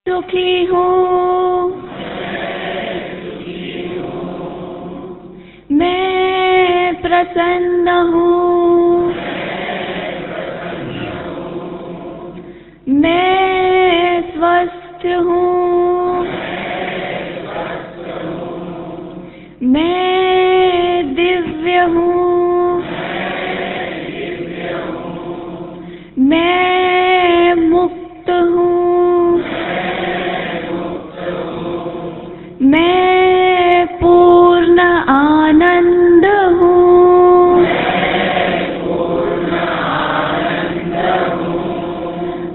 सुखी हूँ, मैं प्रसन्न हूँ, मैं स्वस्थ हूँ, मैं दिव्य हूँ, मैं मुक्त हूँ, मैं पूर्ण आनंद हूँ,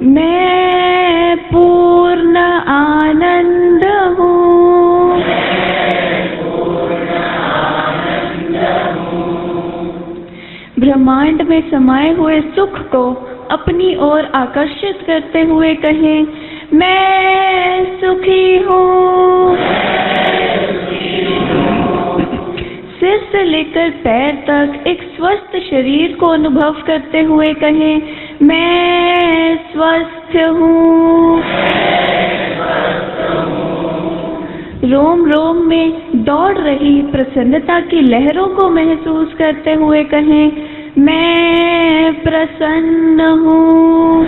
मैं पूर्ण आनंद हूँ, ब्रह्मांड में समाये हुए सुख को अपनी ओर आकर्षित करते हुए कहें, मैं सुखी हूँ। सिर से लेकर पैर तक एक स्वस्थ शरीर को अनुभव करते हुए कहें, मैं स्वस्थ हूँ। रोम रोम में दौड़ रही प्रसन्नता की लहरों को महसूस करते हुए कहें, मैं प्रसन्न हूँ।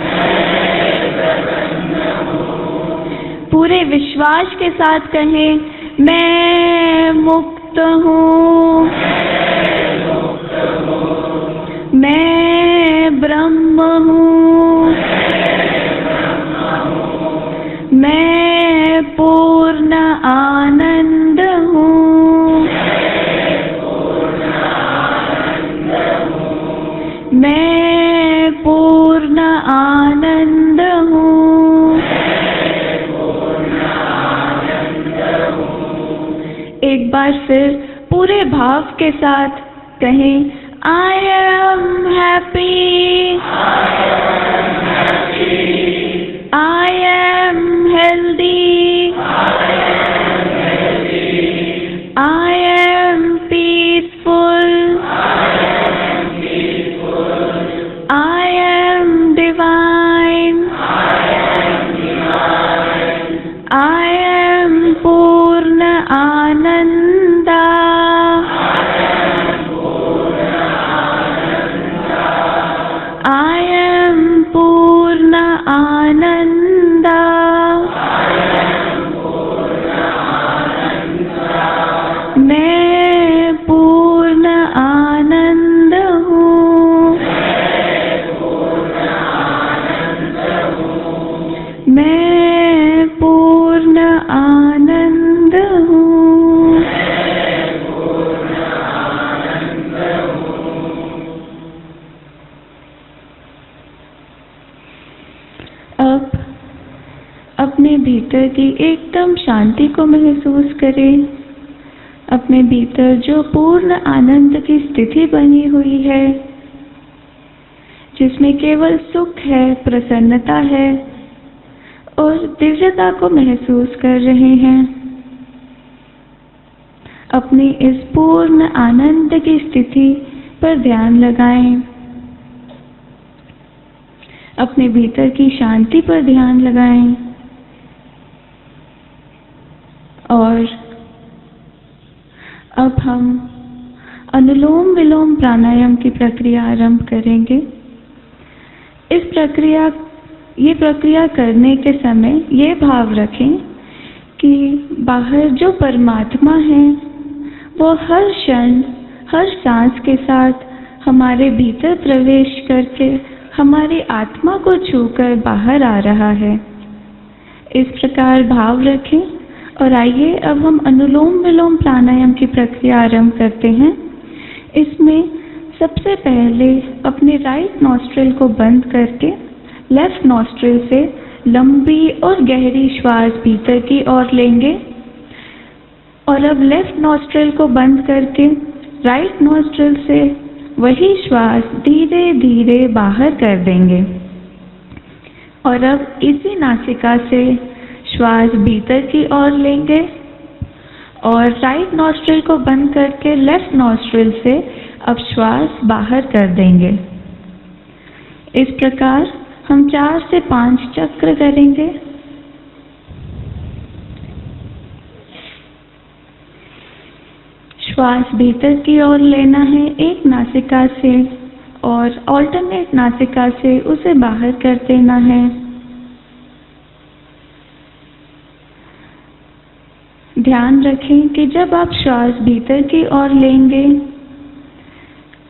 पूरे विश्वास के साथ कहें, मैं मुक्त हूँ, मैं ब्रह्म हूँ, मैं पूर्ण आनंद हूँ, मैं पूर्ण आनंद हूँ। एक बार फिर पूरे भाव के साथ कहें, I am happy, I am healthy, I am peaceful, I am divine, I am Purna Ananda, I am Purna Ananda, मैं पूर्ण आनंद हूँ, मैं पूर्ण आनंद हूँ। अब अपने भीतर की एकदम शांति को महसूस करें। अपने भीतर जो पूर्ण आनंद की स्थिति बनी हुई है, जिसमें केवल सुख है, प्रसन्नता है और दिव्यता को महसूस कर रहे हैं। अपनी इस पूर्ण आनंद की स्थिति पर ध्यान लगाएं। अपने भीतर की शांति पर ध्यान लगाएं और अब हम अनुलोम विलोम प्राणायाम की प्रक्रिया आरंभ करेंगे। ये प्रक्रिया करने के समय ये भाव रखें कि बाहर जो परमात्मा है वो हर क्षण, हर सांस के साथ हमारे भीतर प्रवेश करके हमारी आत्मा को छूकर बाहर आ रहा है। इस प्रकार भाव रखें और आइए अब हम अनुलोम विलोम प्राणायाम की प्रक्रिया आरंभ करते हैं। इसमें सबसे पहले अपने राइट नॉस्ट्रिल को बंद करके लेफ्ट नॉस्ट्रिल से लंबी और गहरी श्वास भीतर की ओर लेंगे और अब लेफ्ट नॉस्ट्रिल को बंद करके राइट नॉस्ट्रिल से वही श्वास धीरे धीरे बाहर कर देंगे और अब इसी नासिका से श्वास भीतर की ओर लेंगे और राइट नॉस्ट्रिल को बंद करके लेफ्ट नॉस्ट्रिल से अब श्वास बाहर कर देंगे। इस प्रकार हम 4 से 5 चक्र करेंगे। श्वास भीतर की ओर लेना है एक नासिका से और ऑल्टरनेट नासिका से उसे बाहर कर देना है। ध्यान रखें कि जब आप श्वास भीतर की ओर लेंगे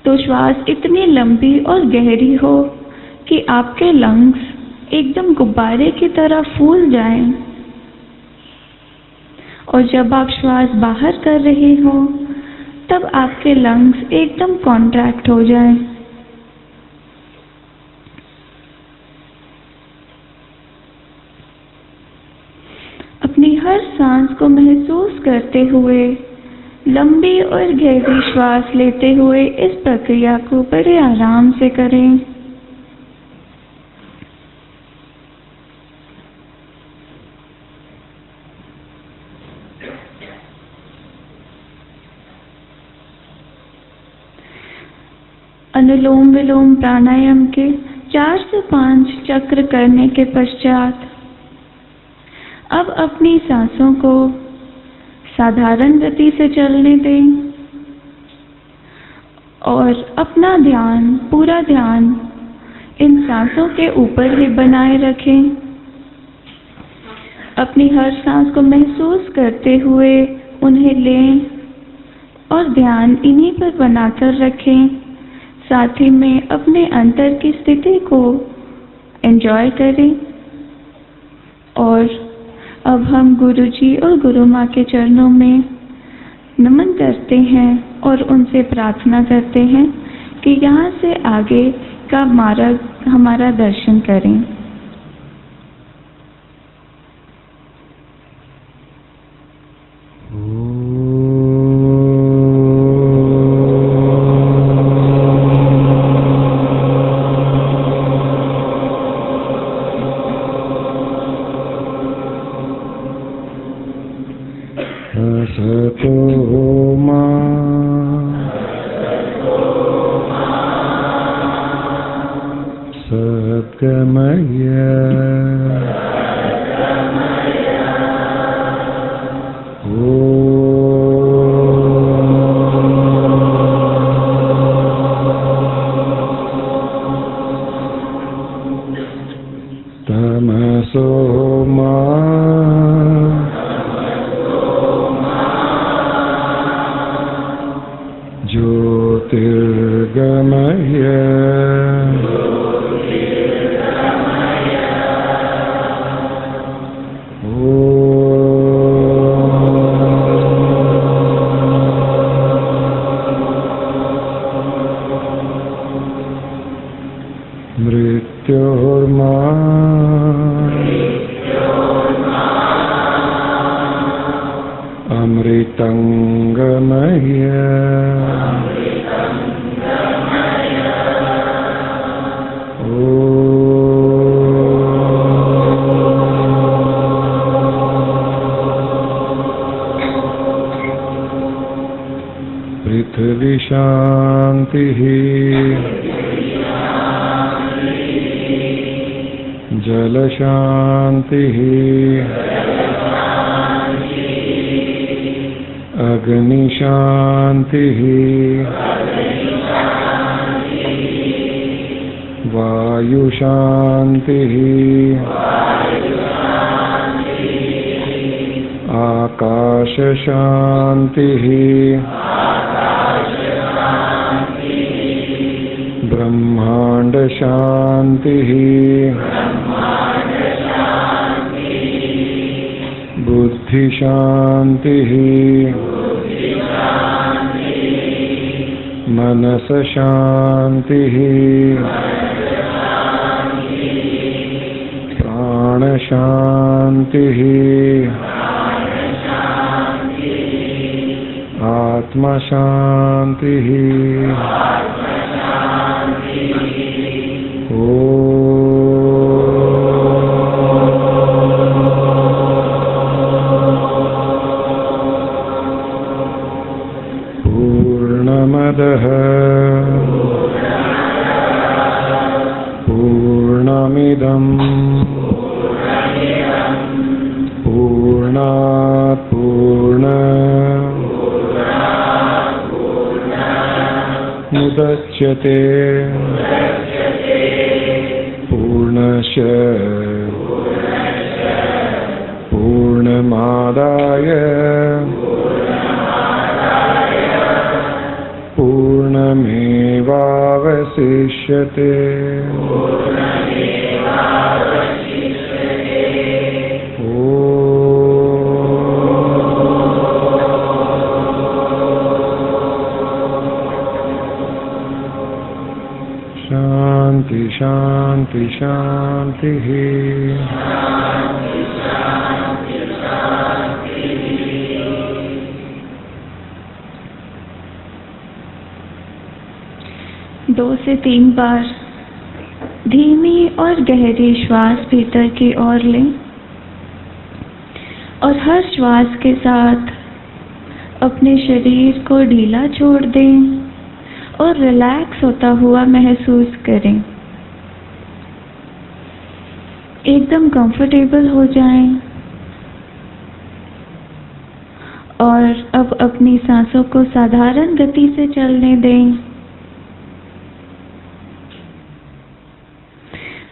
तो श्वास इतनी लंबी और गहरी हो कि आपके लंग्स एकदम गुब्बारे की तरह फूल जाएं। और जब आप श्वास बाहर कर रहे हो तब आपके लंग्स एकदम कॉन्ट्रैक्ट हो जाएं। अपनी हर सांस को महसूस करते हुए लंबी और गहरी श्वास लेते हुए इस प्रक्रिया को बड़े आराम से करें। अनुलोम विलोम प्राणायाम के 4 से 5 चक्र करने के पश्चात अब अपनी सांसों को साधारण गति से चलने दें और अपना ध्यान, पूरा ध्यान इन सांसों के ऊपर ही बनाए रखें। अपनी हर सांस को महसूस करते हुए उन्हें लें और ध्यान इन्हीं पर बनाकर रखें। साथ ही में अपने अंतर की स्थिति को एंजॉय करें। और अब हम गुरु जी और गुरु माँ के चरणों में नमन करते हैं और उनसे प्रार्थना करते हैं कि यहाँ से आगे का मार्ग हमारा दर्शन करें। पृथ्वी शांति जल शांति अग्नि शांति वायु शांति आकाश शांति ब्रह्मांड शांति बुद्धि शांति मनस शांति प्राण शांति आत्मा शांति पूर्णमदः पूर्णमिदं पूर्णात् पूर्णमुदच्यते मुदच्यते पूर्णस्य पूर्णमादाय पूर्णमेवावशिष्यते। शांति शांति शांति। दो से तीन बार धीमी और गहरी श्वास भीतर की ओर लें और हर श्वास के साथ अपने शरीर को ढीला छोड़ दें और रिलैक्स होता हुआ महसूस करें। एकदम कंफर्टेबल हो जाएं और अब अपनी सांसों को साधारण गति से चलने दें।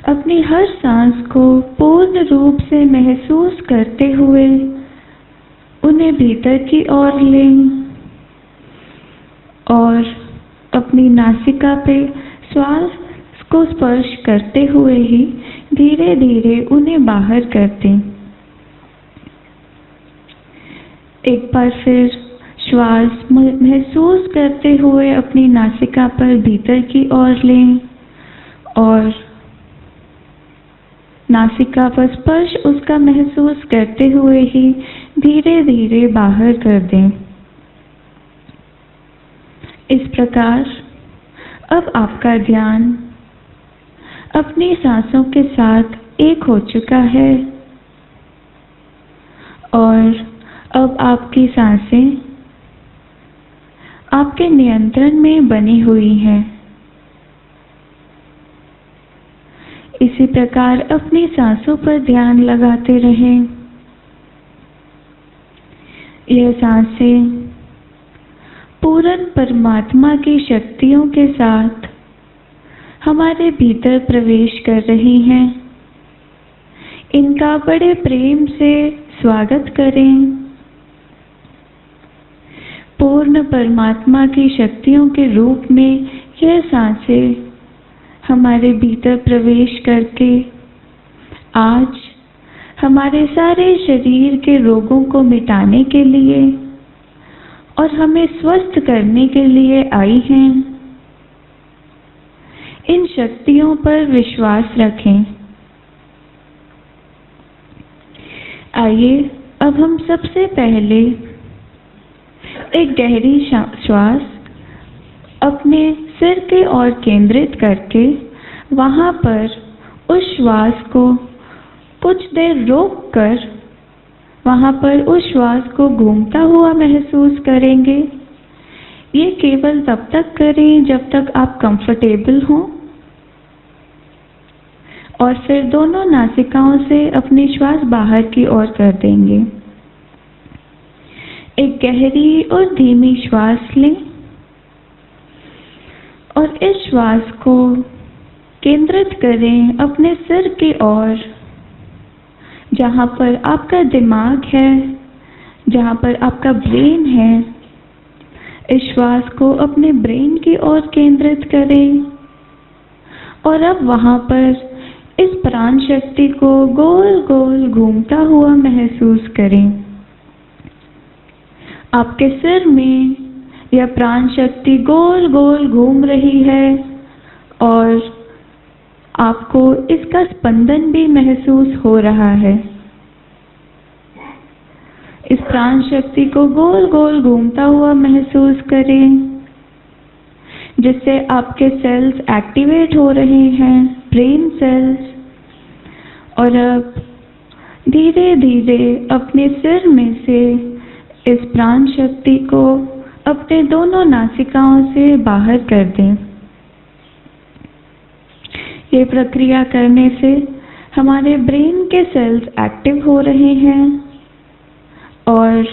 अपनी हर सांस को पूर्ण रूप से महसूस करते हुए उन्हें भीतर की ओर लें और अपनी नासिका पे श्वास को स्पर्श करते हुए ही धीरे धीरे उन्हें बाहर कर दें। एक बार फिर श्वास महसूस करते हुए अपनी नासिका पर भीतर की ओर लें और नासिका पर स्पर्श उसका महसूस करते हुए ही धीरे धीरे बाहर कर दें। इस प्रकार अब आपका ध्यान अपनी सांसों के साथ एक हो चुका है और अब आपकी सांसें आपके नियंत्रण में बनी हुई हैं। इसी प्रकार अपनी सांसों पर ध्यान लगाते रहें। यह सांसें पूर्ण परमात्मा की शक्तियों के साथ हमारे भीतर प्रवेश कर रही हैं। इनका बड़े प्रेम से स्वागत करें। पूर्ण परमात्मा की शक्तियों के रूप में यह सांसें हमारे भीतर प्रवेश करके आज हमारे सारे शरीर के रोगों को मिटाने के लिए और हमें स्वस्थ करने के लिए आई हैं। इन शक्तियों पर विश्वास रखें। आइए अब हम सबसे पहले एक गहरी श्वास अपने सिर के ओर केंद्रित करके वहां पर उस श्वास को कुछ देर रोककर वहां पर उस श्वास को घूमता हुआ महसूस करेंगे। ये केवल तब तक करें जब तक आप कंफर्टेबल हों और फिर दोनों नासिकाओं से अपनी श्वास बाहर की ओर कर देंगे। एक गहरी और धीमी श्वास लें और इस श्वास को केंद्रित करें अपने सिर की ओर, जहां पर आपका दिमाग है, जहां पर आपका ब्रेन है। इस श्वास को अपने ब्रेन की ओर केंद्रित करें और अब वहां पर इस प्राण शक्ति को गोल गोल घूमता हुआ महसूस करें। आपके सिर में यह प्राण शक्ति गोल गोल घूम रही है और आपको इसका स्पंदन भी महसूस हो रहा है। इस प्राण शक्ति को गोल गोल घूमता हुआ महसूस करें, जिससे आपके सेल्स एक्टिवेट हो रहे हैं, ब्रेन सेल्स। और अब धीरे धीरे अपने सिर में से इस प्राण शक्ति को अपने दोनों नासिकाओं से बाहर कर दें। ये प्रक्रिया करने से हमारे ब्रेन के सेल्स एक्टिव हो रहे हैं और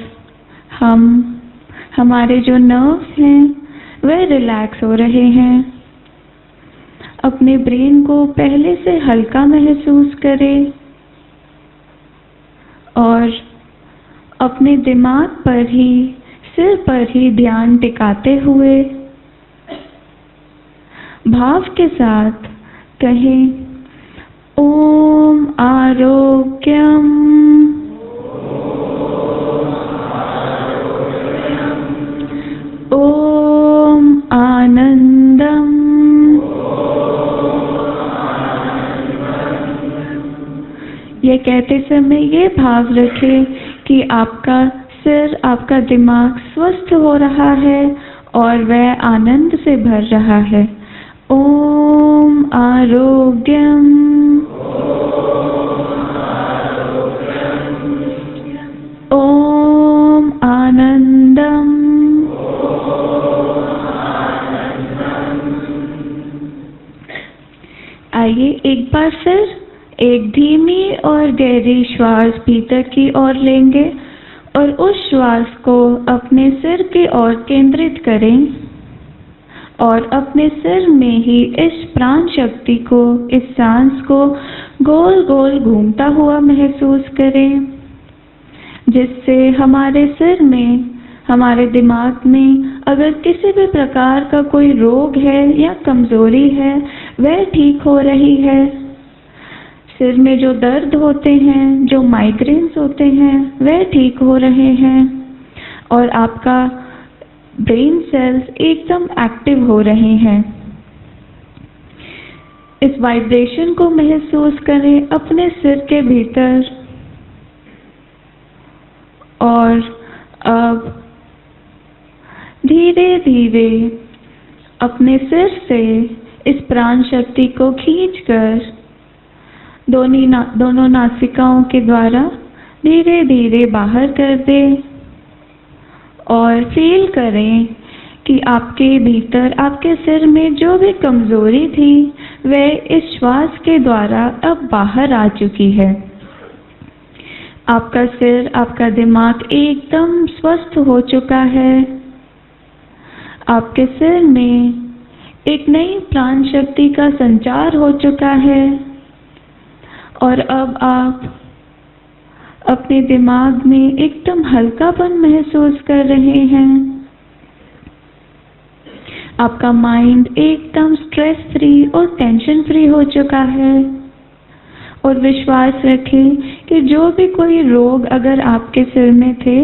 हमारे जो नर्व्स हैं, वह रिलैक्स हो रहे हैं। अपने ब्रेन को पहले से हल्का महसूस करें और अपने दिमाग पर ही, सिर पर ही ध्यान टिकाते हुए भाव के साथ कहें, ओम आरोग्यम, ओम आनंदम, ये कहते समय ये भाव रखें कि आपका सिर, आपका दिमाग स्वस्थ हो रहा है और वह आनंद से भर रहा है। ओम आरोग्यम, ओम आनंदम, आइए एक बार फिर एक धीमी और गहरी श्वास भीतर की ओर लेंगे और उस श्वास को अपने सिर की ओर केंद्रित करें और अपने सिर में ही इस प्राण शक्ति को, इस सांस को गोल गोल घूमता हुआ महसूस करें, जिससे हमारे सिर में, हमारे दिमाग में अगर किसी भी प्रकार का कोई रोग है या कमजोरी है वह ठीक हो रही है। सिर में जो दर्द होते हैं, जो माइग्रेन्स होते हैं वह ठीक हो रहे हैं और आपका ब्रेन सेल्स एकदम एक्टिव हो रहे हैं। इस वाइब्रेशन को महसूस करें अपने सिर के भीतर और अब धीरे धीरे अपने सिर से इस प्राण शक्ति को खींचकर दोनों नासिकाओं के द्वारा धीरे धीरे बाहर कर दें और फील करें कि आपके भीतर, आपके सिर में जो भी कमजोरी थी वह इस श्वास के द्वारा अब बाहर आ चुकी है। आपका सिर, आपका दिमाग एकदम स्वस्थ हो चुका है। आपके सिर में एक नई प्राण शक्ति का संचार हो चुका है और अब आप अपने दिमाग में एकदम हल्कापन महसूस कर रहे हैं। आपका माइंड एकदम स्ट्रेस फ्री और टेंशन फ्री हो चुका है और विश्वास रखें कि जो भी कोई रोग अगर आपके सिर में थे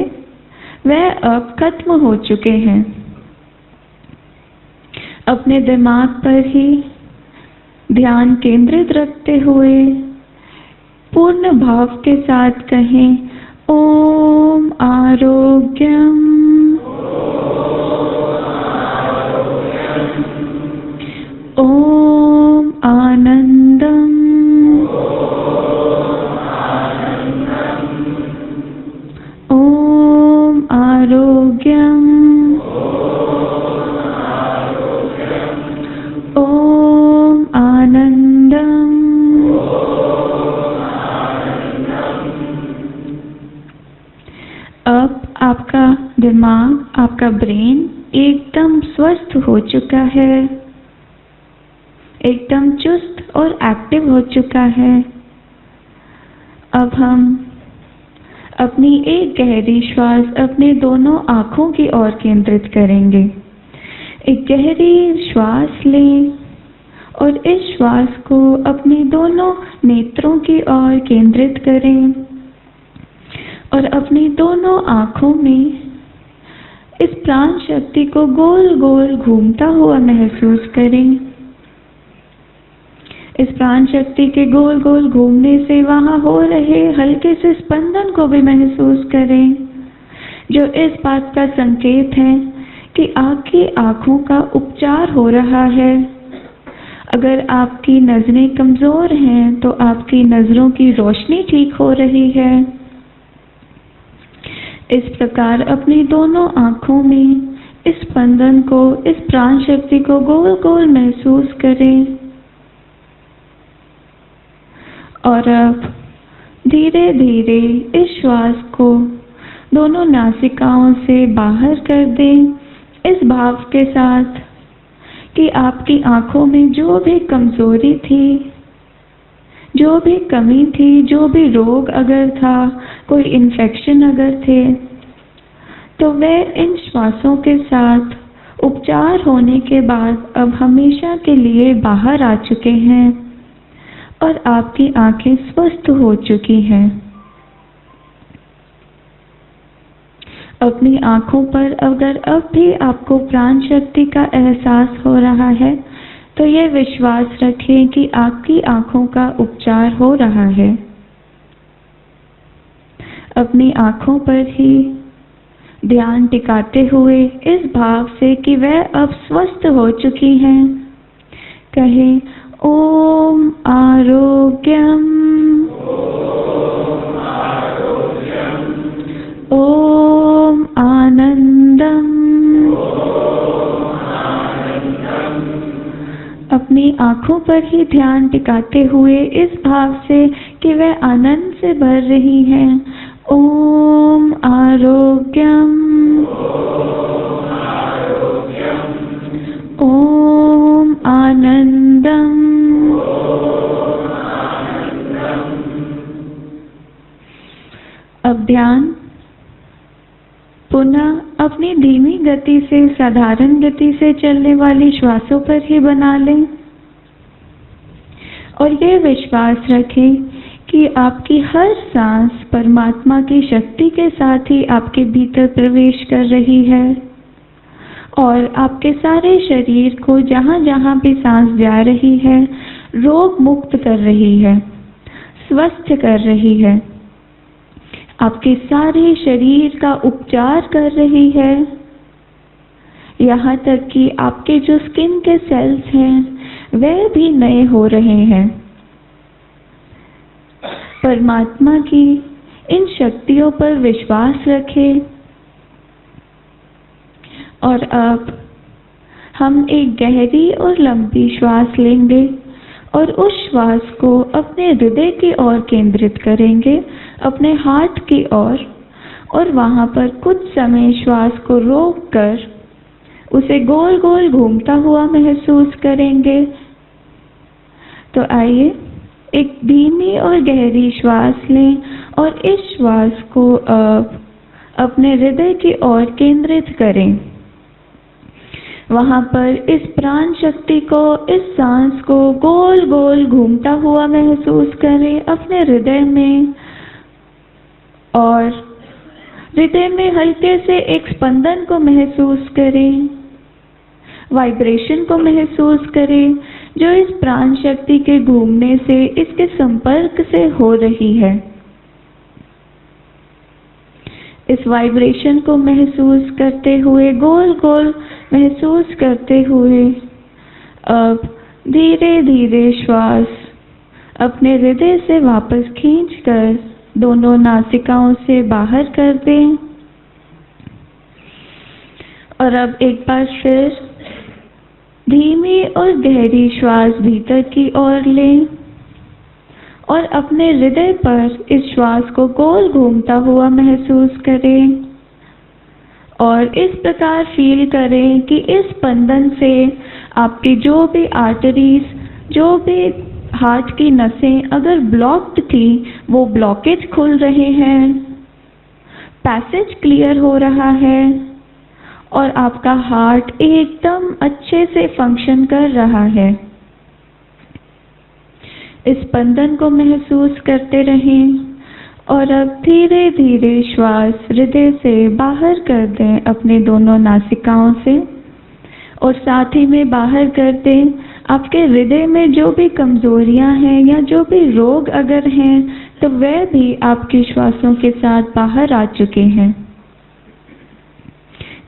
वह अब खत्म हो चुके हैं। अपने दिमाग पर ही ध्यान केंद्रित रखते हुए पूर्ण भाव के साथ कहें, ओम आरोग्यम, ओम आनंदम, ओम आरोग्यम, ओम आनंदम। अब आपका दिमाग, आपका ब्रेन एकदम स्वस्थ हो चुका है, एकदम चुस्त और एक्टिव हो चुका है। अब हम अपनी एक गहरी श्वास अपने दोनों आँखों की ओर केंद्रित करेंगे। एक गहरी श्वास लें और इस श्वास को अपने दोनों नेत्रों की ओर केंद्रित करें और अपनी दोनों आँखों में इस प्राण शक्ति को गोल गोल घूमता हुआ महसूस करें। इस प्राण शक्ति के गोल गोल घूमने से वहाँ हो रहे हल्के से स्पंदन को भी महसूस करें, जो इस बात का संकेत है कि आपकी आँखों का उपचार हो रहा है। अगर आपकी नज़रें कमज़ोर हैं तो आपकी नज़रों की रोशनी ठीक हो रही है। इस प्रकार अपनी दोनों आँखों में इस स्पंदन को, इस प्राण शक्ति को गोल गोल महसूस करें और अब धीरे धीरे इस श्वास को दोनों नासिकाओं से बाहर कर दें, इस भाव के साथ कि आपकी आंखों में जो भी कमजोरी थी, जो भी कमी थी, जो भी रोग अगर था, कोई इन्फेक्शन अगर थे, तो वे इन श्वासों के साथ उपचार होने के बाद अब हमेशा के लिए बाहर आ चुके हैं और आपकी आंखें स्वस्थ हो चुकी हैं। अपनी आंखों पर अगर अब भी आपको प्राण शक्ति का एहसास हो रहा है तो ये विश्वास रखें कि आपकी आंखों का उपचार हो रहा है। अपनी आंखों पर ही ध्यान टिकाते हुए इस भाव से कि वह अब स्वस्थ हो चुकी हैं, कहें ओम आरोग्यम, ओम आनंदम। अपनी आंखों पर ही ध्यान टिकाते हुए इस भाव से कि वह आनंद से भर रही हैं, ओम आरोग्यम, ओम आनंदम। अब ध्यान पुनः अपनी धीमी गति से, साधारण गति से चलने वाली श्वासों पर ही बना लें और ये विश्वास रखें कि आपकी हर सांस परमात्मा की शक्ति के साथ ही आपके भीतर प्रवेश कर रही है और आपके सारे शरीर को जहाँ जहाँ भी सांस जा रही है रोग मुक्त कर रही है, स्वस्थ कर रही है, आपके सारे शरीर का उपचार कर रही है। यहाँ तक कि आपके जो स्किन के सेल्स हैं वे भी नए हो रहे हैं। परमात्मा की इन शक्तियों पर विश्वास रखें और अब हम एक गहरी और लंबी श्वास लेंगे और उस श्वास को अपने हृदय की ओर केंद्रित करेंगे, अपने हार्ट की ओर, और वहाँ पर कुछ समय श्वास को रोककर उसे गोल गोल घूमता हुआ महसूस करेंगे। तो आइए एक धीमी और गहरी श्वास लें और इस श्वास को अब अपने हृदय की ओर केंद्रित करें। वहाँ पर इस प्राण शक्ति को, इस सांस को गोल गोल घूमता हुआ महसूस करें अपने हृदय में और हृदय में हल्के से एक स्पंदन को महसूस करें, वाइब्रेशन को महसूस करें जो इस प्राण शक्ति के घूमने से, इसके संपर्क से हो रही है। इस वाइब्रेशन को महसूस करते हुए, गोल गोल महसूस करते हुए अब धीरे धीरे श्वास अपने हृदय से वापस खींचकर दोनों नासिकाओं से बाहर कर दें और अब एक बार फिर धीमी और गहरी श्वास भीतर की ओर लें और अपने हृदय पर इस श्वास को गोल घूमता हुआ महसूस करें और इस प्रकार फील करें कि इस स्पंदन से आपकी जो भी आर्टरीज, जो भी हार्ट की नसें अगर ब्लॉक्ड थी वो ब्लॉकेज खुल रहे हैं, पैसेज क्लियर हो रहा है और आपका हार्ट एकदम अच्छे से फंक्शन कर रहा है। इस स्पंदन को महसूस करते रहें और अब धीरे धीरे श्वास हृदय से बाहर कर दें अपने दोनों नासिकाओं से और साथ ही में बाहर कर दें आपके हृदय में जो भी कमजोरियां हैं या जो भी रोग अगर हैं तो वह भी आपकी श्वासों के साथ बाहर आ चुके हैं।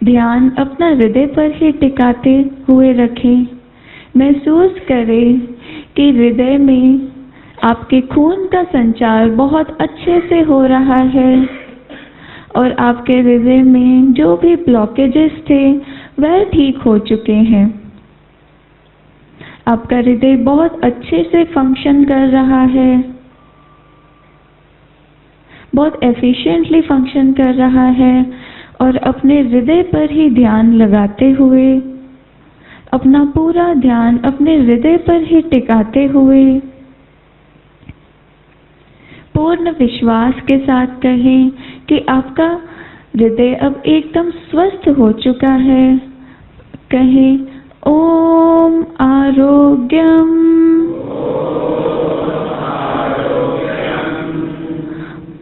ध्यान अपना हृदय पर ही टिकाते हुए रखें। महसूस करें कि हृदय में आपके खून का संचार बहुत अच्छे से हो रहा है और आपके हृदय में जो भी ब्लॉकेजेस थे वह ठीक हो चुके हैं। आपका हृदय बहुत अच्छे से फंक्शन कर रहा है, बहुत एफिशिएंटली फंक्शन कर रहा है और अपने हृदय पर ही ध्यान लगाते हुए, अपना पूरा ध्यान अपने हृदय पर ही टिकाते हुए पूर्ण विश्वास के साथ कहें कि आपका हृदय अब एकदम स्वस्थ हो चुका है। कहें ओम आरोग्यम,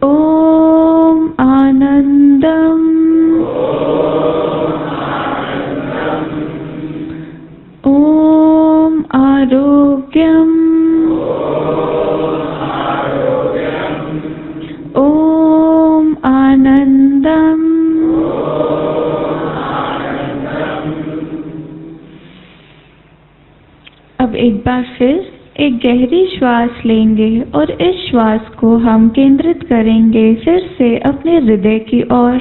ओम आनंदम, ओम आरोग्यम, ओम आनंदम। अब एक बार फिर एक गहरी श्वास लेंगे और इस श्वास को हम केंद्रित करेंगे फिर से अपने हृदय की ओर।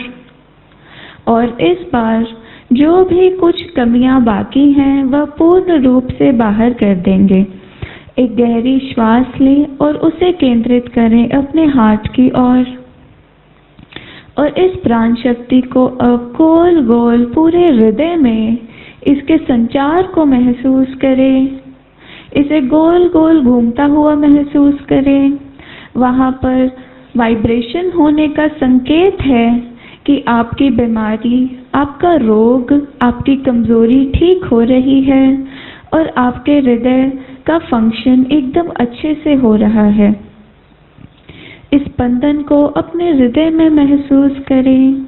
और इस बार जो भी कुछ कमियां बाकी हैं वह पूर्ण रूप से बाहर कर देंगे। एक गहरी श्वास लें और उसे केंद्रित करें अपने हार्ट की ओर। और इस प्राण शक्ति को अब गोल गोल पूरे हृदय में इसके संचार को महसूस करें। इसे गोल गोल घूमता हुआ महसूस करें। वहाँ पर वाइब्रेशन होने का संकेत है कि आपकी बीमारी, आपका रोग, आपकी कमजोरी ठीक हो रही है और आपके हृदय का फंक्शन एकदम अच्छे से हो रहा है। इस स्पंदन को अपने हृदय में महसूस करें।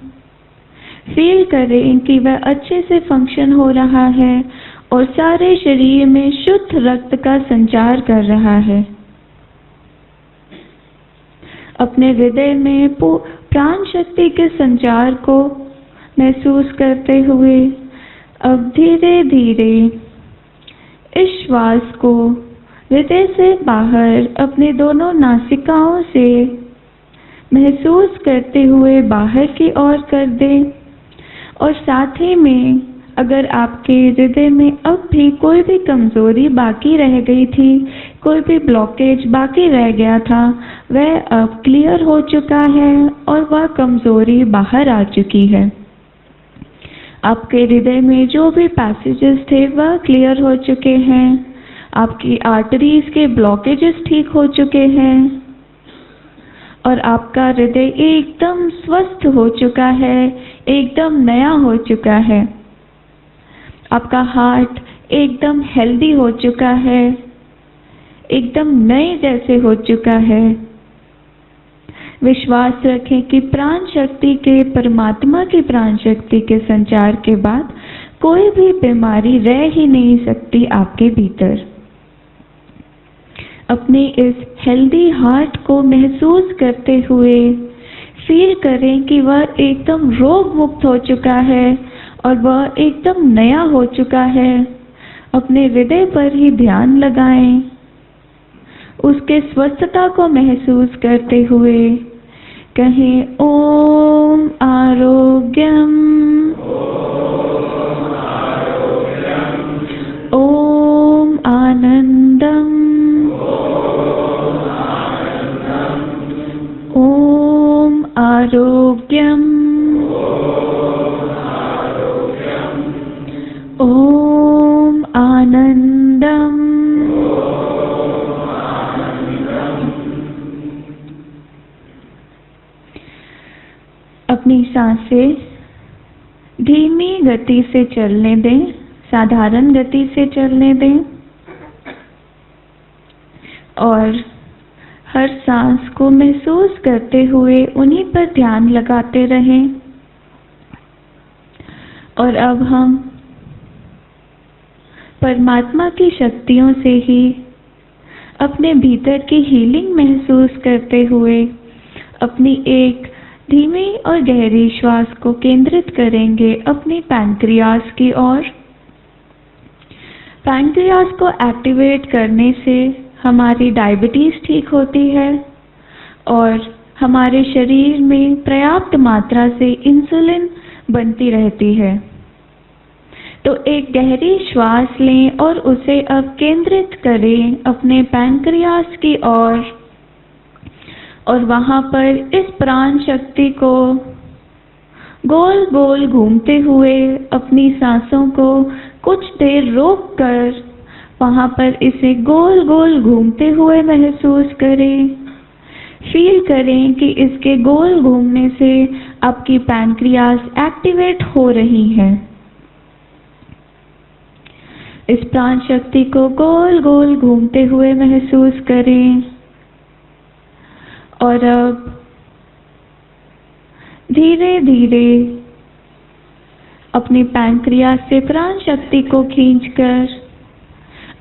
फील करें कि वह अच्छे से फंक्शन हो रहा है और सारे शरीर में शुद्ध रक्त का संचार कर रहा है। अपने हृदय में प्राण शक्ति के संचार को महसूस करते हुए अब धीरे धीरे इस श्वास को हृदय से बाहर अपने दोनों नासिकाओं से महसूस करते हुए बाहर की ओर कर दें। और साथ ही में अगर आपके हृदय में अब भी कोई भी कमजोरी बाकी रह गई थी, कोई भी ब्लॉकेज बाकी रह गया था, वह अब क्लियर हो चुका है और वह कमजोरी बाहर आ चुकी है। आपके हृदय में जो भी पैसेजेस थे वह क्लियर हो चुके हैं। आपकी आर्टरीज के ब्लॉकेजेस ठीक हो चुके हैं और आपका हृदय एकदम स्वस्थ हो चुका है, एकदम नया हो चुका है। आपका हार्ट एकदम हेल्दी हो चुका है, एकदम नए जैसे हो चुका है। विश्वास रखें कि प्राण शक्ति के, परमात्मा की प्राण शक्ति के संचार के बाद कोई भी बीमारी रह ही नहीं सकती आपके भीतर। अपने इस हेल्दी हार्ट को महसूस करते हुए फील करें कि वह एकदम रोग मुक्त हो चुका है और वह एकदम नया हो चुका है। अपने हृदय पर ही ध्यान लगाएं, उसके स्वस्थता को महसूस करते हुए कहें ओम आरोग्यम, ओम आनंदम, ओम आरोग्यम, ओम आनंदम। अपनी सांसें धीमी गति से चलने दें, साधारण गति से चलने दें और हर सांस को महसूस करते हुए उन्हीं पर ध्यान लगाते रहें। और अब हम परमात्मा की शक्तियों से ही अपने भीतर की हीलिंग महसूस करते हुए अपनी एक धीमी और गहरी श्वास को केंद्रित करेंगे अपनी पैंक्रियास की ओर। पैंक्रियास को एक्टिवेट करने से हमारी डायबिटीज ठीक होती है और हमारे शरीर में पर्याप्त मात्रा से इंसुलिन बनती रहती है। तो एक गहरी श्वास लें और उसे अब केंद्रित करें अपने पैंक्रियास की ओर और वहां पर इस प्राण शक्ति को गोल गोल घूमते हुए अपनी सांसों को कुछ देर रोक कर वहाँ पर इसे गोल गोल घूमते हुए महसूस करें। फील करें कि इसके गोल घूमने से आपकी पैनक्रियास एक्टिवेट हो रही है। इस प्राण शक्ति को गोल गोल घूमते हुए महसूस करें और अब धीरे धीरे अपनी पैनक्रियास से प्राण शक्ति को खींचकर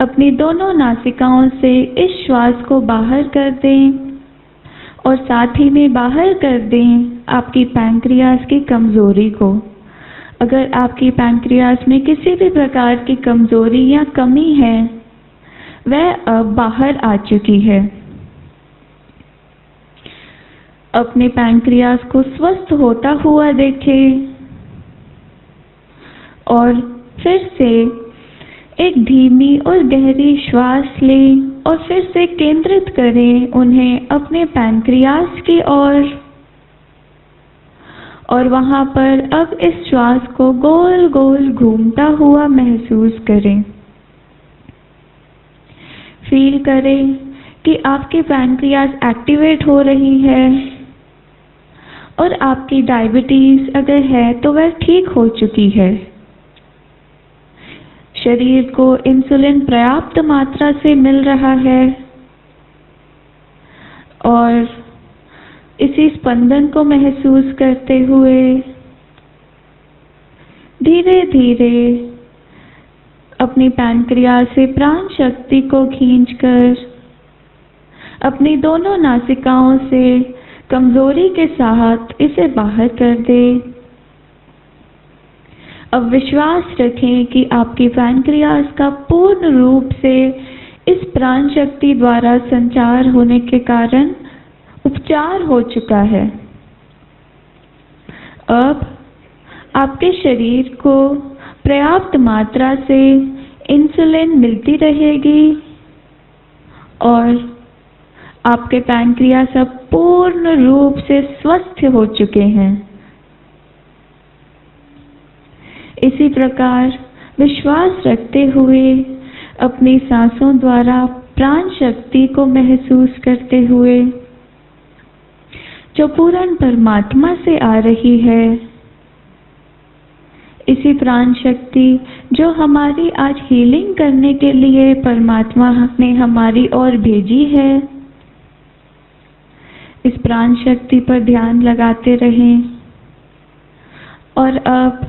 अपनी दोनों नासिकाओं से इस श्वास को बाहर कर दें और साथ ही में बाहर कर दें आपकी पैनक्रियास की कमजोरी को। अगर आपकी पैनक्रियास में किसी भी प्रकार की कमजोरी या कमी है, वह अब बाहर आ चुकी है। अपने पैनक्रियास को स्वस्थ होता हुआ देखें और फिर से एक धीमी और गहरी श्वास लें और फिर से केंद्रित करें उन्हें अपने पैनक्रियास की ओर और वहां पर अब इस श्वास को गोल गोल घूमता हुआ महसूस करें। फील करें कि आपकी पैनक्रियास एक्टिवेट हो रही है और आपकी डायबिटीज अगर है तो वह ठीक हो चुकी है। शरीर को इंसुलिन पर्याप्त मात्रा से मिल रहा है और इसी स्पंदन को महसूस करते हुए धीरे धीरे अपनी पैनक्रियास से प्राण शक्ति को खींचकर अपनी दोनों नासिकाओं से कमजोरी के साथ इसे बाहर कर दें। अब विश्वास रखें कि आपकी पैनक्रियास का पूर्ण रूप से इस प्राण शक्ति द्वारा संचार होने के कारण उपचार हो चुका है। अब आपके शरीर को पर्याप्त मात्रा से इंसुलिन मिलती रहेगी और आपके पैनक्रियास अब पूर्ण रूप से स्वस्थ हो चुके हैं। इसी प्रकार विश्वास रखते हुए अपनी सांसों द्वारा प्राण शक्ति को महसूस करते हुए जो पूर्ण परमात्मा से आ रही है, इसी प्राण शक्ति जो हमारी आज हीलिंग करने के लिए परमात्मा ने हमारी ओर भेजी है, इस प्राण शक्ति पर ध्यान लगाते रहें और अब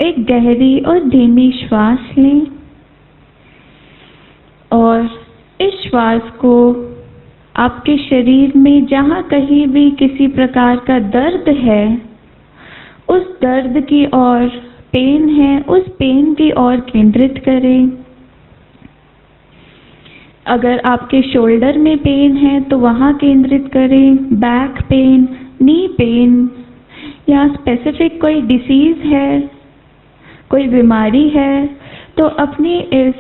एक गहरी और धीमी श्वास लें और इस श्वास को आपके शरीर में जहाँ कहीं भी किसी प्रकार का दर्द है, उस दर्द की ओर, पेन है उस पेन की ओर केंद्रित करें। अगर आपके शोल्डर में पेन है तो वहाँ केंद्रित करें। बैक पेन, नी पेन या स्पेसिफिक कोई डिसीज है, कोई बीमारी है, तो अपनी इस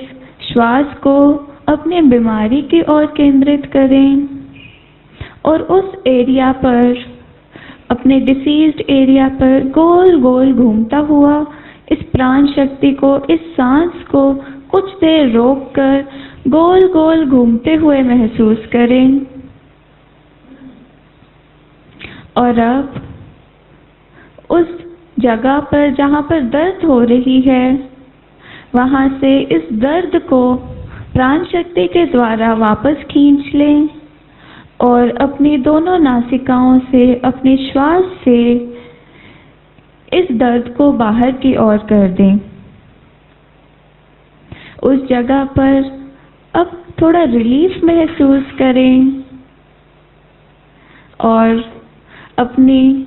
श्वास को अपने बीमारी की ओर केंद्रित करें और उस एरिया पर, अपने डिसीज्ड एरिया पर गोल गोल घूमता हुआ इस प्राण शक्ति को, इस सांस को कुछ देर रोककर गोल गोल घूमते हुए महसूस करें। और अब उस जगह पर जहाँ पर दर्द हो रही है, वहाँ से इस दर्द को प्राण शक्ति के द्वारा वापस खींच लें और अपनी दोनों नासिकाओं से, अपने श्वास से इस दर्द को बाहर की ओर कर दें। उस जगह पर अब थोड़ा रिलीफ महसूस करें और अपनी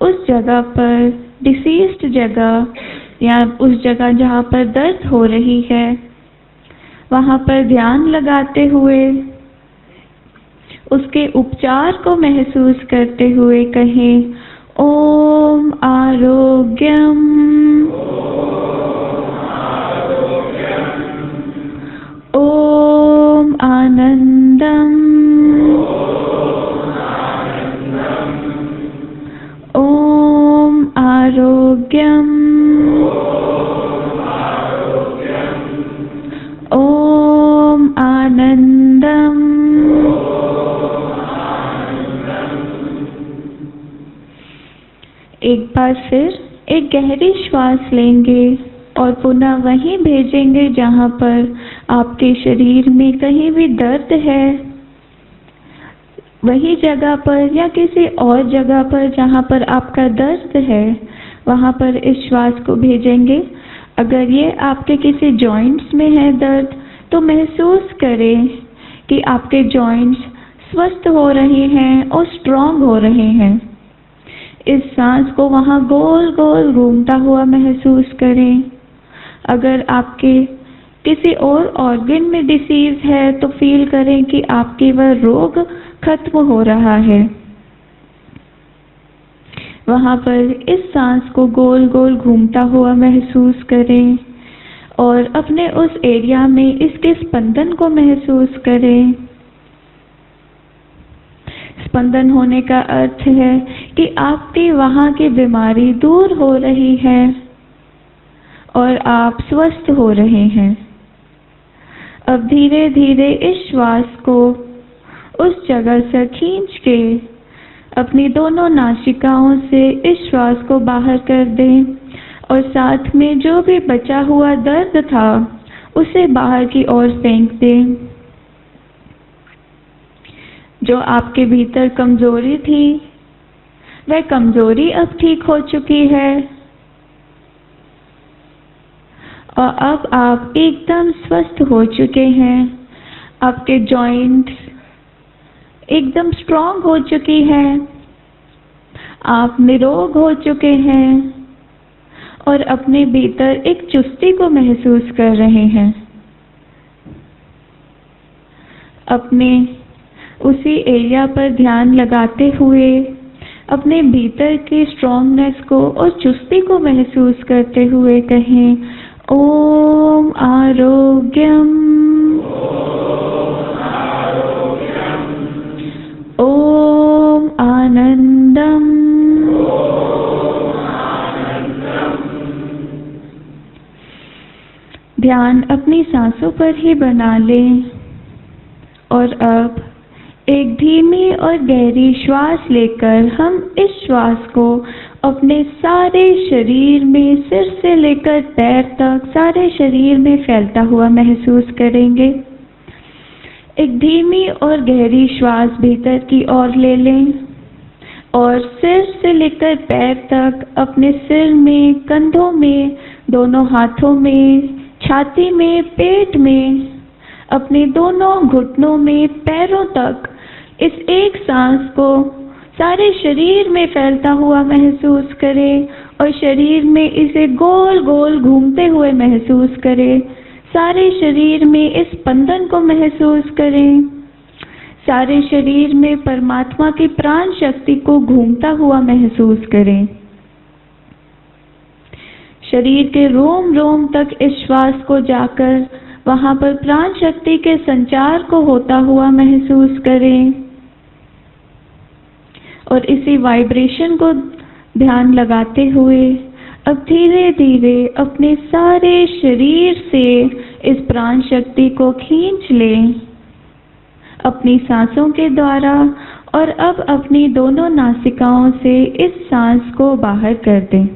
उस जगह पर, डिसीज्ड जगह या उस जगह जहाँ पर दर्द हो रही है, वहाँ पर ध्यान लगाते हुए उसके उपचार को महसूस करते हुए कहें, ओम आरोग्यम, ओम आनंदम, एक बार फिर एक गहरी श्वास लेंगे और पुनः वहीं भेजेंगे जहाँ पर आपके शरीर में कहीं भी दर्द है, वही जगह पर या किसी और जगह पर जहाँ पर आपका दर्द है, वहाँ पर इस श्वास को भेजेंगे। अगर ये आपके किसी जॉइंट्स में है दर्द, तो महसूस करें कि आपके जॉइंट्स स्वस्थ हो रहे हैं और स्ट्रॉन्ग हो रहे हैं। इस सांस को वहाँ गोल गोल घूमता हुआ महसूस करें। अगर आपके किसी और ऑर्गन में डिसीज है, तो फील करें कि आपकी वह रोग खत्म हो रहा है। वहाँ पर इस सांस को गोल गोल घूमता हुआ महसूस करें और अपने उस एरिया में इसके स्पंदन को महसूस करें। स्पंदन होने का अर्थ है कि आपकी वहाँ की बीमारी दूर हो रही है और आप स्वस्थ हो रहे हैं। अब धीरे धीरे इस श्वास को उस जगह से खींच के अपनी दोनों नासिकाओं से इस श्वास को बाहर कर दें और साथ में जो भी बचा हुआ दर्द था उसे बाहर की ओर फेंक दें। जो आपके भीतर कमजोरी थी, वह कमजोरी अब ठीक हो चुकी है और अब आप एकदम स्वस्थ हो चुके हैं। आपके जॉइंट्स एकदम स्ट्रॉन्ग हो चुकी हैं, आप निरोग हो चुके हैं और अपने भीतर एक चुस्ती को महसूस कर रहे हैं। अपने उसी एरिया पर ध्यान लगाते हुए अपने भीतर की स्ट्रॉन्गनेस को और चुस्ती को महसूस करते हुए कहें, ओम आरोग्यम, ओम आनंदम, ध्यान अपनी सांसों पर ही बना लें और अब एक धीमी और गहरी श्वास लेकर हम इस श्वास को अपने सारे शरीर में, सिर से लेकर पैर तक सारे शरीर में फैलता हुआ महसूस करेंगे। एक धीमी और गहरी श्वास भीतर की ओर ले लें और सिर से लेकर पैर तक अपने सिर में, कंधों में, दोनों हाथों में, छाती में, पेट में, अपने दोनों घुटनों में, पैरों तक इस एक सांस को सारे शरीर में फैलता हुआ महसूस करें और शरीर में इसे गोल गोल घूमते हुए महसूस करें। सारे शरीर में इस स्पंदन को महसूस करें। सारे शरीर में परमात्मा की प्राण शक्ति को घूमता हुआ महसूस करें। शरीर के रोम रोम तक इस श्वास को जाकर वहाँ पर प्राण शक्ति के संचार को होता हुआ महसूस करें और इसी वाइब्रेशन को ध्यान लगाते हुए अब धीरे धीरे अपने सारे शरीर से इस प्राण शक्ति को खींच लें अपनी सांसों के द्वारा और अब अपनी दोनों नासिकाओं से इस सांस को बाहर कर दें।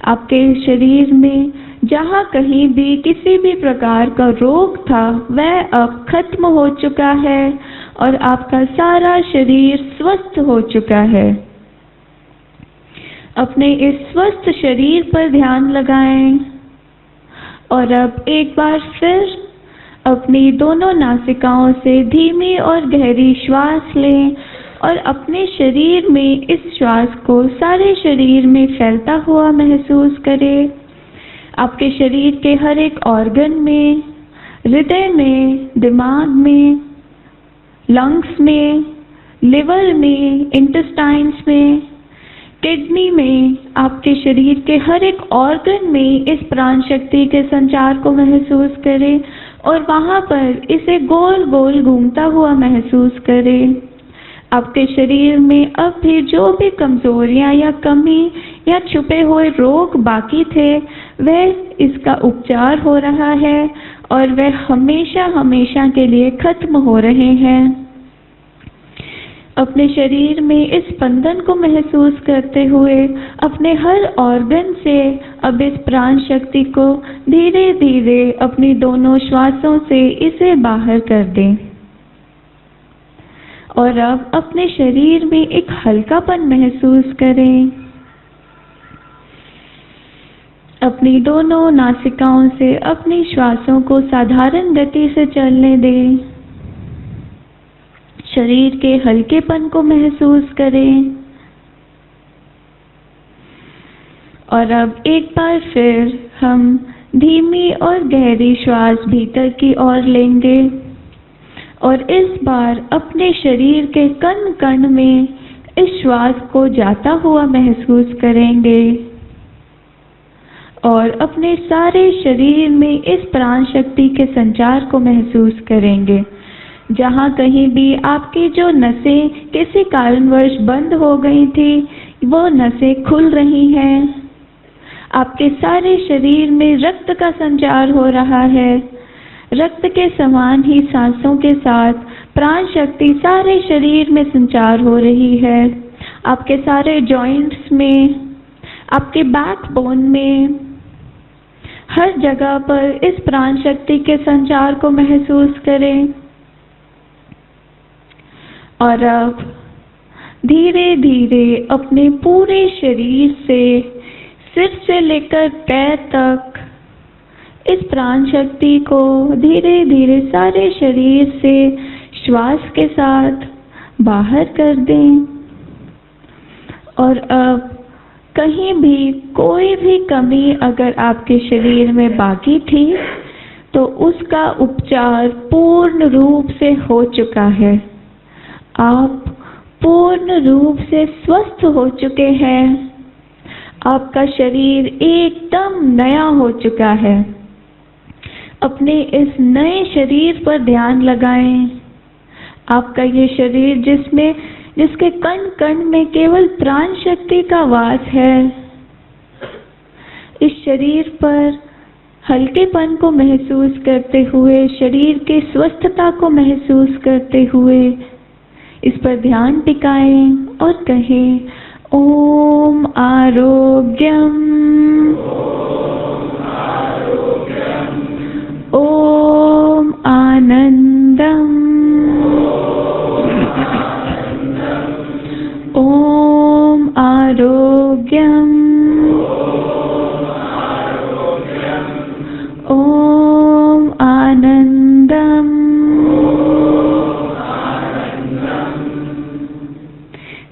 आपके शरीर में जहाँ कहीं भी किसी भी प्रकार का रोग था, वह अब खत्म हो चुका है और आपका सारा शरीर स्वस्थ हो चुका है। अपने इस स्वस्थ शरीर पर ध्यान लगाएं और अब एक बार फिर अपनी दोनों नासिकाओं से धीमी और गहरी श्वास लें और अपने शरीर में इस श्वास को सारे शरीर में फैलता हुआ महसूस करें। आपके शरीर के हर एक ऑर्गन में, हृदय में, दिमाग में, लंग्स में, लिवर में, इंटेस्टाइन्स में, किडनी में, आपके शरीर के हर एक ऑर्गन में इस प्राण शक्ति के संचार को महसूस करें और वहाँ पर इसे गोल गोल घूमता हुआ महसूस करें। आपके शरीर में अब भी जो भी कमजोरियां या कमी या छुपे हुए रोग बाकी थे, वह इसका उपचार हो रहा है और वह हमेशा हमेशा के लिए खत्म हो रहे हैं। अपने शरीर में इस स्पंदन को महसूस करते हुए अपने हर ऑर्गन से अब इस प्राण शक्ति को धीरे धीरे अपनी दोनों श्वासों से इसे बाहर कर दें। और अब अपने शरीर में एक हल्कापन महसूस करें। अपनी दोनों नासिकाओं से अपनी श्वासों को साधारण गति से चलने दें। शरीर के हल्केपन को महसूस करें। और अब एक बार फिर हम धीमी और गहरी श्वास भीतर की ओर लेंगे और इस बार अपने शरीर के कण कण में इस श्वास को जाता हुआ महसूस करेंगे और अपने सारे शरीर में इस प्राण शक्ति के संचार को महसूस करेंगे। जहाँ कहीं भी आपकी जो नसें किसी कारणवश बंद हो गई थी, वो नसें खुल रही हैं। आपके सारे शरीर में रक्त का संचार हो रहा है। रक्त के समान ही सांसों के साथ प्राण शक्ति सारे शरीर में संचार हो रही है। आपके सारे जॉइंट्स में, आपके बैकबोन में, हर जगह पर इस प्राण शक्ति के संचार को महसूस करें। और अब धीरे धीरे अपने पूरे शरीर से, सिर से लेकर पैर तक इस प्राण शक्ति को धीरे धीरे सारे शरीर से श्वास के साथ बाहर कर दें। और अब कहीं भी कोई भी कमी अगर आपके शरीर में बाकी थी तो उसका उपचार पूर्ण रूप से हो चुका है। आप पूर्ण रूप से स्वस्थ हो चुके हैं। आपका शरीर एकदम नया हो चुका है। अपने इस नए शरीर पर ध्यान लगाएं। आपका ये शरीर जिसके कण कण में केवल प्राण शक्ति का वास है, इस शरीर पर हल्केपन को महसूस करते हुए, शरीर की स्वस्थता को महसूस करते हुए इस पर ध्यान टिकाएं और कहें, ओम आरोग्यम, ओम आनंदम, ओम आरोग्यम, ओम आनंदम।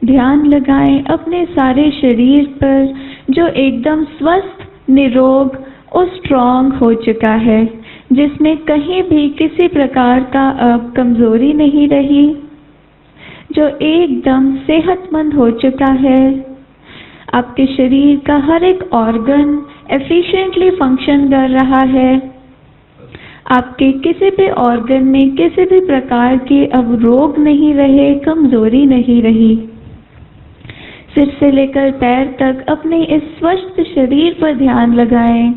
ध्यान लगाएं अपने सारे शरीर पर जो एकदम स्वस्थ, निरोग और स्ट्रॉन्ग हो चुका है, जिसमें कहीं भी किसी प्रकार का अब कमजोरी नहीं रही, जो एकदम सेहतमंद हो चुका है। आपके शरीर का हर एक ऑर्गन एफिशिएंटली फंक्शन कर रहा है। आपके किसी भी ऑर्गन में किसी भी प्रकार के अब रोग नहीं रहे, कमजोरी नहीं रही। सिर से लेकर पैर तक अपने इस स्वस्थ शरीर पर ध्यान लगाएं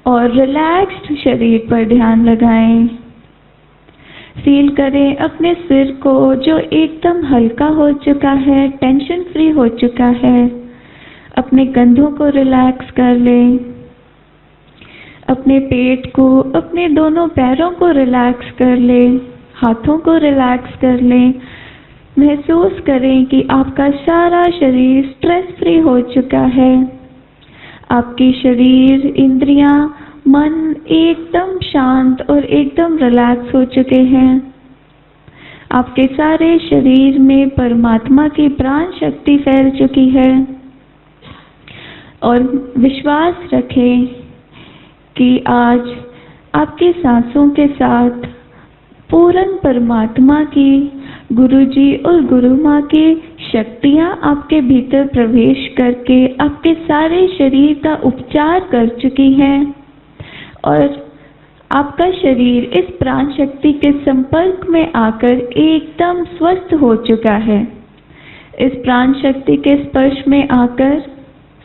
और रिलैक्स्ड शरीर पर ध्यान लगाएं। फील करें अपने सिर को जो एकदम हल्का हो चुका है, टेंशन फ्री हो चुका है। अपने कंधों को रिलैक्स कर लें। अपने पेट को, अपने दोनों पैरों को रिलैक्स कर लें। हाथों को रिलैक्स कर लें। महसूस करें कि आपका सारा शरीर स्ट्रेस फ्री हो चुका है। आपकी शरीर, इंद्रियां, मन एकदम शांत और एकदम रिलैक्स हो चुके हैं। आपके सारे शरीर में परमात्मा की प्राण शक्ति फैल चुकी है। और विश्वास रखें कि आज आपकी सांसों के साथ पूर्ण परमात्मा की, गुरुजी और गुरु माँ की शक्तियाँ आपके भीतर प्रवेश करके आपके सारे शरीर का उपचार कर चुकी हैं और आपका शरीर इस प्राण शक्ति के संपर्क में आकर एकदम स्वस्थ हो चुका है। इस प्राण शक्ति के स्पर्श में आकर,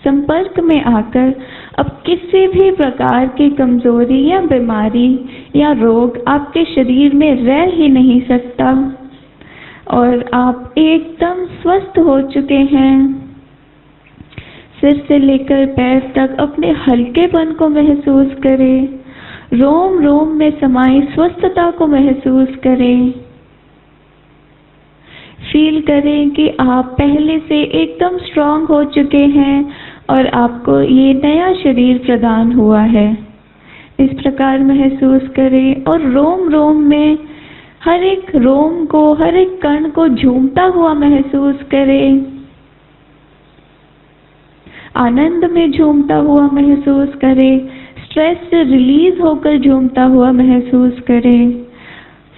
संपर्क में आकर अब किसी भी प्रकार की कमजोरी या बीमारी या रोग आपके शरीर में रह ही नहीं सकता। और आप एकदम स्वस्थ हो चुके हैं। सिर से लेकर पैर तक अपने हल्केपन को महसूस करें। रोम रोम में समाई स्वस्थता को महसूस करें। फील करें कि आप पहले से एकदम स्ट्रांग हो चुके हैं और आपको ये नया शरीर प्रदान हुआ है। इस प्रकार महसूस करें और रोम रोम में हर एक रोम को, हर एक कण को झूमता हुआ महसूस करें। आनंद में झूमता हुआ महसूस करें। स्ट्रेस से रिलीज होकर झूमता हुआ महसूस करें।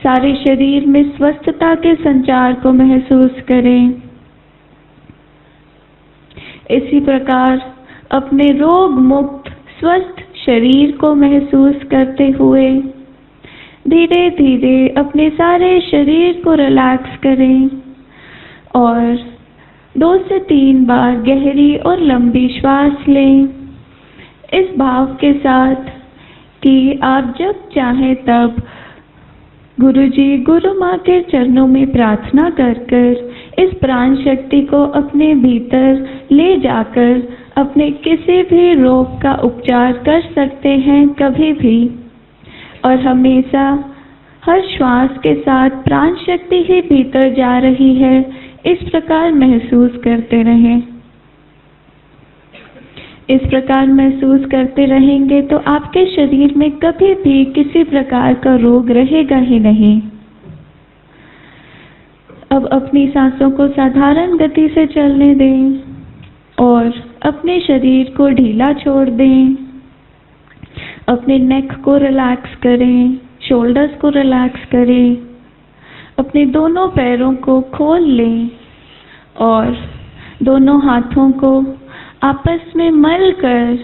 सारे शरीर में स्वस्थता के संचार को महसूस करें। इसी प्रकार अपने रोग मुक्त स्वस्थ शरीर को महसूस करते हुए धीरे धीरे अपने सारे शरीर को रिलैक्स करें और 2 से 3 बार गहरी और लंबी श्वास लें, इस भाव के साथ कि आप जब चाहें तब गुरुजी गुरु माँ के चरणों में प्रार्थना कर कर इस प्राण शक्ति को अपने भीतर ले जाकर अपने किसी भी रोग का उपचार कर सकते हैं कभी भी। और हमेशा हर श्वास के साथ प्राण शक्ति ही भीतर जा रही है, इस प्रकार महसूस करते रहें। इस प्रकार महसूस करते रहेंगे तो आपके शरीर में कभी भी किसी प्रकार का रोग रहेगा ही नहीं। अब अपनी सांसों को साधारण गति से चलने दें और अपने शरीर को ढीला छोड़ दें। अपने नेक को रिलैक्स करें, शोल्डर्स को रिलैक्स करें, अपने दोनों पैरों को खोल लें और दोनों हाथों को आपस में मल कर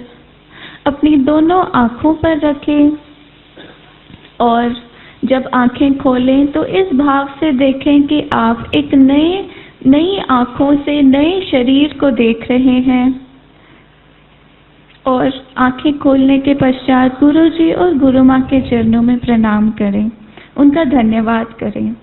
अपनी दोनों आँखों पर रखें और जब आँखें खोलें तो इस भाव से देखें कि आप एक नई आँखों से नए शरीर को देख रहे हैं। और आँखें खोलने के पश्चात गुरुजी और गुरु माँ के चरणों में प्रणाम करें, उनका धन्यवाद करें।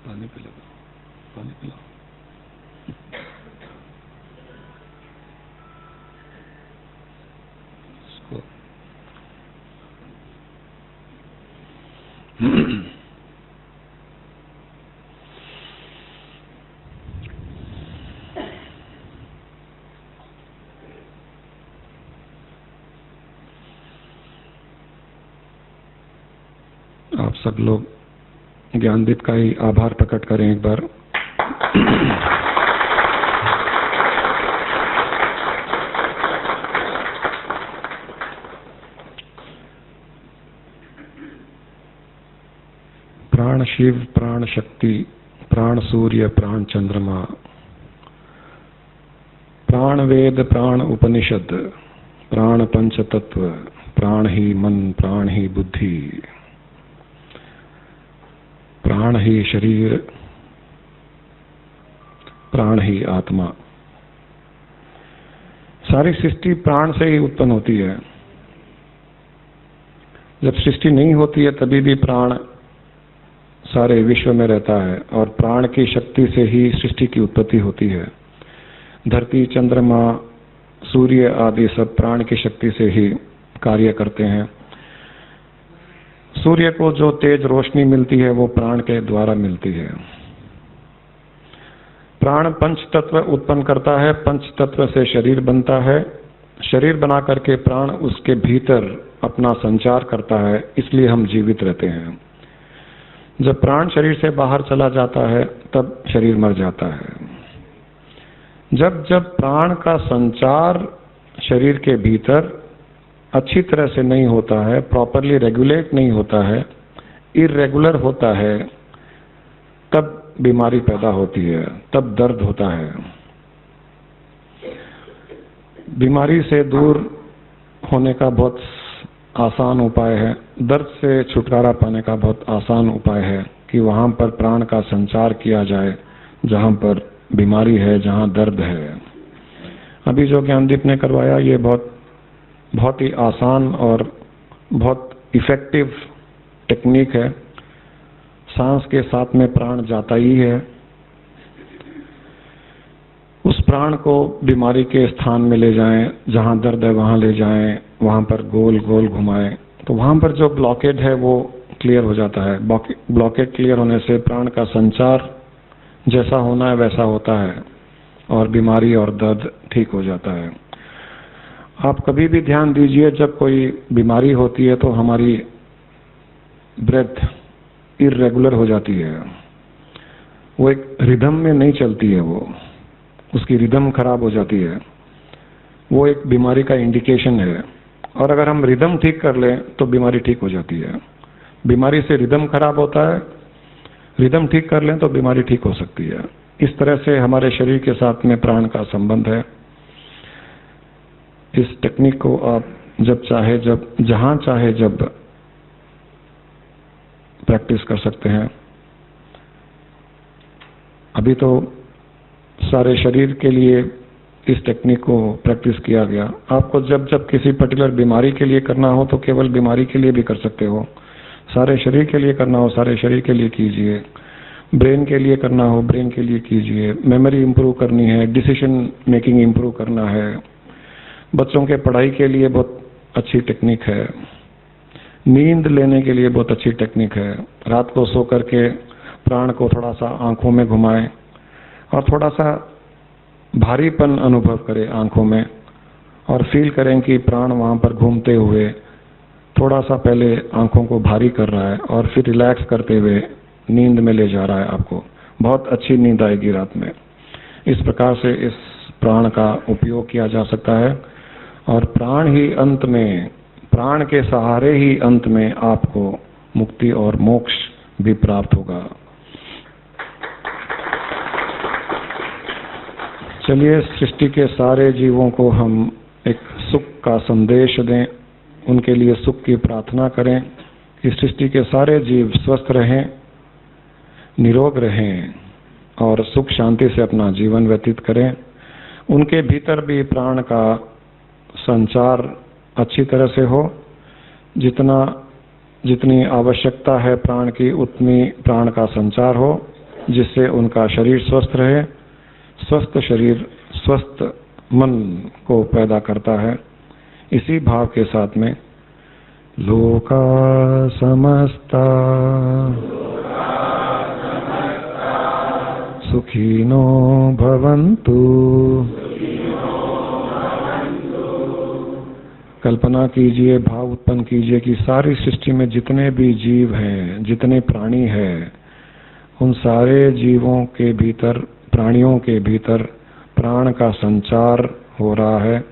पानी पिलाओ, पानी पिलाओ। आप सब लोग ज्ञानदीप का ही आभार प्रकट करें एक बार। प्राण शिव, प्राण शक्ति, प्राण सूर्य, प्राण चंद्रमा, प्राण वेद, प्राण उपनिषद, प्राण पंच तत्व, प्राण ही मन, प्राण ही बुद्धि, प्राण ही शरीर, प्राण ही आत्मा। सारी सृष्टि प्राण से ही उत्पन्न होती है। जब सृष्टि नहीं होती है तभी भी प्राण सारे विश्व में रहता है और प्राण की शक्ति से ही सृष्टि की उत्पत्ति होती है। धरती, चंद्रमा, सूर्य आदि सब प्राण की शक्ति से ही कार्य करते हैं। सूर्य को जो तेज रोशनी मिलती है वो प्राण के द्वारा मिलती है। प्राण पंच तत्व उत्पन्न करता है, पंच तत्व से शरीर बनता है, शरीर बना करके प्राण उसके भीतर अपना संचार करता है, इसलिए हम जीवित रहते हैं। जब प्राण शरीर से बाहर चला जाता है तब शरीर मर जाता है। जब जब प्राण का संचार शरीर के भीतर अच्छी तरह से नहीं होता है, प्रॉपरली रेगुलेट नहीं होता है, इरेगुलर होता है, तब बीमारी पैदा होती है, तब दर्द होता है। बीमारी से दूर होने का बहुत आसान उपाय है, दर्द से छुटकारा पाने का बहुत आसान उपाय है कि वहां पर प्राण का संचार किया जाए जहां पर बीमारी है, जहां दर्द है। अभी जो ज्ञानदीप ने करवाया ये बहुत ही आसान और बहुत इफेक्टिव टेक्निक है। सांस के साथ में प्राण जाता ही है, उस प्राण को बीमारी के स्थान में ले जाएं, जहां दर्द है वहां ले जाएं, वहां पर गोल गोल घुमाएं, तो वहां पर जो ब्लॉकेज है वो क्लियर हो जाता है। ब्लॉकेज क्लियर होने से प्राण का संचार जैसा होना है वैसा होता है और बीमारी और दर्द ठीक हो जाता है। आप कभी भी ध्यान दीजिए, जब कोई बीमारी होती है तो हमारी ब्रेथ इरेगुलर हो जाती है, वो एक रिदम में नहीं चलती है, वो उसकी रिदम खराब हो जाती है, वो एक बीमारी का इंडिकेशन है। और अगर हम रिदम ठीक कर लें तो बीमारी ठीक हो जाती है। बीमारी से रिदम खराब होता है, रिदम ठीक कर लें तो बीमारी ठीक हो सकती है। इस तरह से हमारे शरीर के साथ में प्राण का संबंध है। इस टेक्निक को आप जब चाहे, जब जहां चाहे, जब प्रैक्टिस कर सकते हैं। अभी तो सारे शरीर के लिए इस टेक्निक को प्रैक्टिस किया गया। आपको जब जब किसी पर्टिकुलर बीमारी के लिए करना हो तो केवल बीमारी के लिए भी कर सकते हो, सारे शरीर के लिए करना हो सारे शरीर के लिए कीजिए, ब्रेन के लिए करना हो ब्रेन के लिए कीजिए, मेमोरी इंप्रूव करनी है, डिसीजन मेकिंग इंप्रूव करना है, बच्चों के पढ़ाई के लिए बहुत अच्छी टेक्निक है, नींद लेने के लिए बहुत अच्छी टेक्निक है। रात को सो करके प्राण को थोड़ा सा आंखों में घुमाएं और थोड़ा सा भारीपन अनुभव करें आंखों में और फील करें कि प्राण वहां पर घूमते हुए थोड़ा सा पहले आंखों को भारी कर रहा है और फिर रिलैक्स करते हुए नींद में ले जा रहा है। आपको बहुत अच्छी नींद आएगी रात में। इस प्रकार से इस प्राण का उपयोग किया जा सकता है और प्राण ही अंत में, प्राण के सहारे ही अंत में आपको मुक्ति और मोक्ष भी प्राप्त होगा। चलिए सृष्टि के सारे जीवों को हम एक सुख का संदेश दें, उनके लिए सुख की प्रार्थना करें कि सृष्टि के सारे जीव स्वस्थ रहें, निरोग रहें और सुख शांति से अपना जीवन व्यतीत करें। उनके भीतर भी प्राण का संचार अच्छी तरह से हो, जितनी आवश्यकता है प्राण की उतनी प्राण का संचार हो, जिससे उनका शरीर स्वस्थ रहे। स्वस्थ शरीर स्वस्थ मन को पैदा करता है। इसी भाव के साथ में लोका समस्ता सुखिनो भवन्तु। कल्पना कीजिए, भाव उत्पन्न कीजिए कि सारी सृष्टि में जितने भी जीव हैं, जितने प्राणी हैं, उन सारे जीवों के भीतर, प्राणियों के भीतर प्राण का संचार हो रहा है।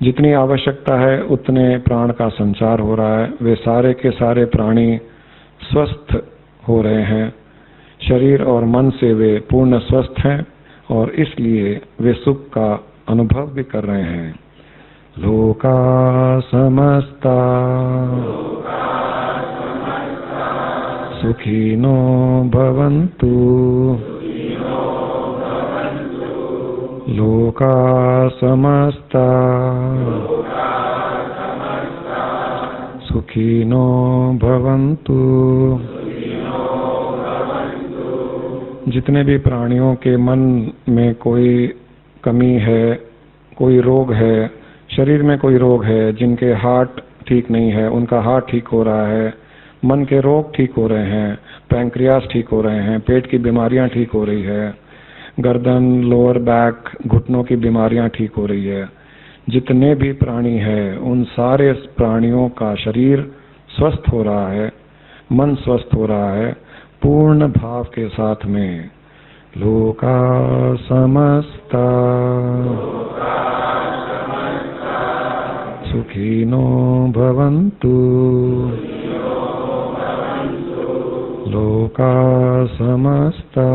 जितनी आवश्यकता है उतने प्राण का संचार हो रहा है। वे सारे के सारे प्राणी स्वस्थ हो रहे हैं, शरीर और मन से वे पूर्ण स्वस्थ हैं और इसलिए वे सुख का अनुभव भी कर रहे हैं। लोका समस्ता सुखिनो भवन्तु। लोका समस्ता सुखिनो भवन्तु। जितने भी प्राणियों के मन में कोई कमी है, कोई रोग है, शरीर में कोई रोग है, जिनके हार्ट ठीक नहीं है उनका हार्ट ठीक हो रहा है, मन के रोग ठीक हो रहे हैं, पैंक्रियास ठीक हो रहे हैं, पेट की बीमारियां ठीक हो रही है, गर्दन, लोअर बैक, घुटनों की बीमारियां ठीक हो रही है। जितने भी प्राणी हैं उन सारे प्राणियों का शरीर स्वस्थ हो रहा है, मन स्वस्थ हो रहा है, पूर्ण भाव के साथ में। लोका समस्ता सुखिनो भवन्तु लोका समस्ता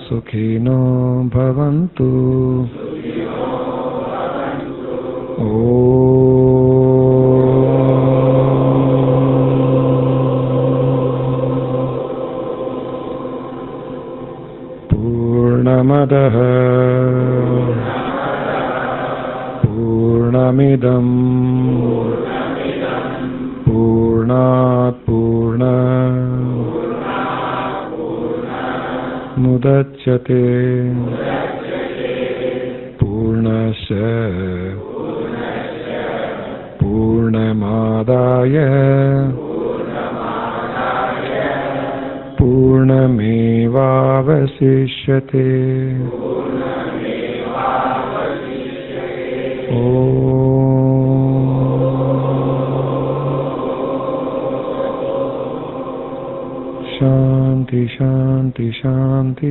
सुखिनो भवन्तु। पूर्णमदः पूर्णमिदं पूर्णात् पूर्णमुदच्यते पूर्णस्य पूर्णमादाय पूर्णमेवावशिष्यते। शांति शांति शांति।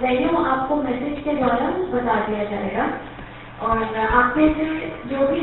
वेन्यू आपको मैसेज के द्वारा बता दिया जाएगा और आप में से जो भी